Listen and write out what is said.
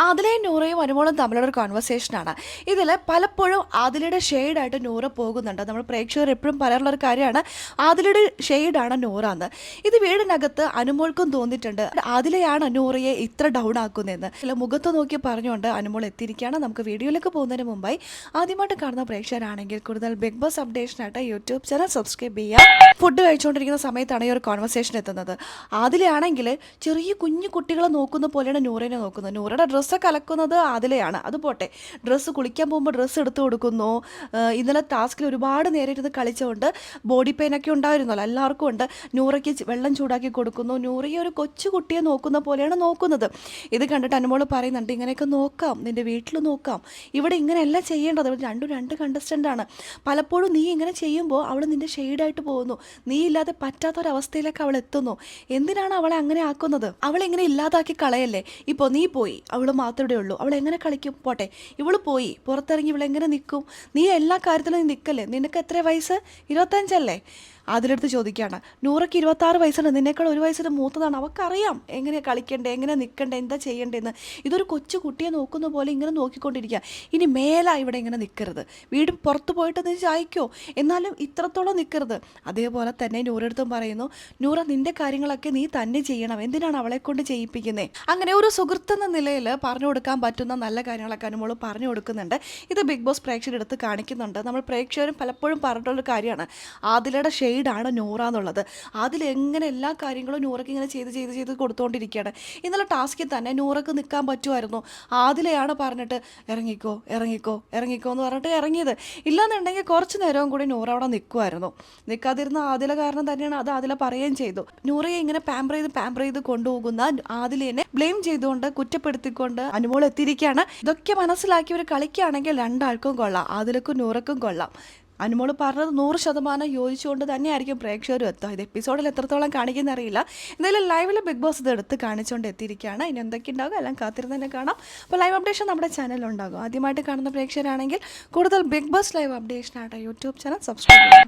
ആദിലയും നൂറയും അനുമോളും തമ്മിലുള്ള ഒരു കോൺവെർസേഷനാണ്. ഇതിൽ പലപ്പോഴും ആദിലയുടെ ഷെയ്ഡായിട്ട് നൂറ പോകുന്നുണ്ട്. നമ്മൾ പ്രേക്ഷകർ എപ്പോഴും പറയാറുള്ളൊരു കാര്യമാണ് ആദിലയുടെ ഷെയ്ഡാണ് നൂറ എന്ന്. ഇത് വീടിനകത്ത് അനുമോൾക്കും തോന്നിയിട്ടുണ്ട് ആദിലയാണ് നൂറയെ ഇത്ര ഡൗൺ ആക്കുന്നതെന്ന്. ചില മുഖത്ത് നോക്കി പറഞ്ഞുകൊണ്ട് അനുമോൾ എത്തിയിരിക്കുകയാണ്. നമുക്ക് വീഡിയോയിലേക്ക് പോകുന്നതിന് മുമ്പായി ആദ്യമായിട്ട് കാണുന്ന പ്രേക്ഷകരാണെങ്കിൽ കൂടുതൽ ബിഗ് ബോസ് അപ്ഡേഷനായിട്ട് യൂട്യൂബ് ചാനൽ സബ്സ്ക്രൈബ് ചെയ്യുക. ഫുഡ് കഴിച്ചുകൊണ്ടിരിക്കുന്ന സമയത്താണ് ഈ ഒരു കോൺവെർസേഷൻ എത്തുന്നത്. ആദിലയാണെങ്കിൽ ചെറിയ കുഞ്ഞു കുട്ടികളെ നോക്കുന്ന പോലെയാണ് നൂറിനെ നോക്കുന്നത്. നൂറയുടെ ഡ്രസ്സ് കലക്കുന്നത് ആദിലയാണ്. അത് പോട്ടെ, ഡ്രസ്സ് കുളിക്കാൻ പോകുമ്പോൾ ഡ്രസ്സ് എടുത്ത് കൊടുക്കുന്നു. ഇന്നലെ ടാസ്കിൽ ഒരുപാട് നേരം ഇരുന്ന് കളിച്ചുകൊണ്ട് ബോഡി പെയിനൊക്കെ ഉണ്ടായിരുന്നല്ലോ, എല്ലാവർക്കും ഉണ്ട്. നൂറയ്ക്ക് വെള്ളം ചൂടാക്കി കൊടുക്കുന്നു. നൂറയെ ഒരു കൊച്ചു കുട്ടിയെ നോക്കുന്ന പോലെയാണ് നോക്കുന്നത്. ഇത് കണ്ടിട്ട് അനുമോൾ പറയുന്നുണ്ട്, ഇങ്ങനെയൊക്കെ നോക്കാം, നിൻ്റെ വീട്ടിൽ നോക്കാം, ഇവിടെ ഇങ്ങനെയല്ല ചെയ്യേണ്ടത്. രണ്ട് കണ്ടസ്റ്റൻ്റാണ്. പലപ്പോഴും നീ ഇങ്ങനെ ചെയ്യുമ്പോൾ അവൾ നിൻ്റെ ഷെയ്ഡായിട്ട് പോകുന്നു. നീ ഇല്ലാതെ പറ്റാത്തൊരവസ്ഥയിലേക്ക് അവൾ എത്തുന്നു. എന്തിനാണ് അവളെ അങ്ങനെ ആക്കുന്നത്? അവളെ ഇങ്ങനെ ഇല്ലാതാക്കി കളയല്ലേ. ഇപ്പോൾ നീ പോയി, അവൾ മാത്രമേ ഉള്ളൂ, അവൾ എങ്ങനെ കളിക്കും? പോട്ടെ, ഇവള് പോയി പുറത്തിറങ്ങി ഇവളെങ്ങനെ നിൽക്കും? നീ എല്ലാ കാര്യത്തിലും നീ നിൽക്കല്ലേ. നിനക്ക് എത്ര വയസ്സ്? 25 അതിലെടുത്ത് ചോദിക്കുകയാണ്. നൂറയ്ക്ക് 26 വയസ്സുണ്ട്, നിന്നേക്കാൾ ഒരു വയസ്സിന് മൂത്തതാണ്. അവൾക്കറിയാം എങ്ങനെ കളിക്കണ്ടേ, എങ്ങനെ നിൽക്കണ്ടേ, എന്താ ചെയ്യേണ്ടതെന്ന്. ഇതൊരു കൊച്ചു കുട്ടിയെ നോക്കുന്ന പോലെ ഇങ്ങനെ നോക്കിക്കൊണ്ടിരിക്കുക. ഇനി മേലാ ഇവിടെ ഇങ്ങനെ നിൽക്കരുത്. വീട് പുറത്ത് പോയിട്ട് നീ ചായ്ക്കോ, എന്നാലും ഇത്രത്തോളം നിൽക്കരുത്. അതേപോലെ തന്നെ നൂറെടുത്തും പറയുന്നു, നൂറ നിൻ്റെ കാര്യങ്ങളൊക്കെ നീ തന്നെ ചെയ്യണം, എന്തിനാണ് അവളെ കൊണ്ട് ചെയ്യിപ്പിക്കുന്നത്? അങ്ങനെ ഒരു സുഹൃത്തെന്ന നിലയിൽ പറഞ്ഞു കൊടുക്കാൻ പറ്റുന്ന നല്ല കാര്യങ്ങളൊക്കെ അനുമോൾ പറഞ്ഞു കൊടുക്കുന്നുണ്ട്. ഇത് ബിഗ് ബോസ് പ്രേക്ഷകരെടുത്ത് കാണിക്കുന്നുണ്ട്. നമ്മൾ പ്രേക്ഷകരും പലപ്പോഴും പറഞ്ഞിട്ടുള്ളൊരു കാര്യമാണ്, ആദിലയുടെ ഷെയ്ഡാണ് നൂറ എന്നുള്ളത്. അതിലെങ്ങനെ എല്ലാ കാര്യങ്ങളും നൂറയ്ക്ക് ഇങ്ങനെ ചെയ്ത് കൊടുത്തുകൊണ്ടിരിക്കുകയാണ്. ഇന്നലെ ടാസ്കിൽ തന്നെ നൂറയ്ക്ക് നിൽക്കാൻ പറ്റുമായിരുന്നു. ആദിലയാണ് പറഞ്ഞിട്ട് ഇറങ്ങിക്കോ എന്ന് പറഞ്ഞിട്ട് ഇറങ്ങിയത്. ഇല്ലാന്നുണ്ടെങ്കിൽ കുറച്ച് നേരവും കൂടി നൂറ അവിടെ നിൽക്കുമായിരുന്നു. നിൽക്കാതിരുന്ന ആദില കാരണം തന്നെയാണ് അത് ആദില പറയുകയും ചെയ്തു. നൂറയെ ഇങ്ങനെ പാമ്പർ ചെയ്ത് കൊണ്ടുപോകുന്ന ആദിലേനെ ബ്ലെയിം ചെയ്തുകൊണ്ട് കുറ്റപ്പെടുത്തിക്കൊണ്ട് അനുമോൾ എത്തിയിരിക്കുകയാണ്. ഇതൊക്കെ മനസ്സിലാക്കി ഒരു കളിക്കുകയാണെങ്കിൽ രണ്ടാൾക്കും കൊള്ളാം, ആദിലക്കും നൂറക്കും കൊള്ളാം. അനുമോൾ പറഞ്ഞത് 100% യോജിച്ചുകൊണ്ട് തന്നെയായിരിക്കും പ്രേക്ഷകരും എത്തുക. ഇത് എപ്പിസോഡിൽ എത്രത്തോളം കാണിക്കുന്ന അറിയില്ല. എന്തായാലും ലൈവിൽ ബിഗ് ബോസ് ഇത് എടുത്ത് കാണിച്ചുകൊണ്ട് എത്തിയിരിക്കുകയാണ്. ഇനി എന്തൊക്കെ ഉണ്ടാകും എല്ലാം കാത്തിരുന്ന് തന്നെ കാണാം. അപ്പോൾ ലൈവ് അപ്ഡേഷൻ നമ്മുടെ ചാനലിലുണ്ടാകും. ആദ്യമായിട്ട് കാണുന്ന പ്രേക്ഷകരാണെങ്കിൽ കൂടുതൽ ബിഗ് ബോസ് ലൈവ് അപ്ഡേഷനായിട്ട് യൂട്യൂബ് ചാനൽ സബ്സ്ക്രൈബ് ചെയ്യാം.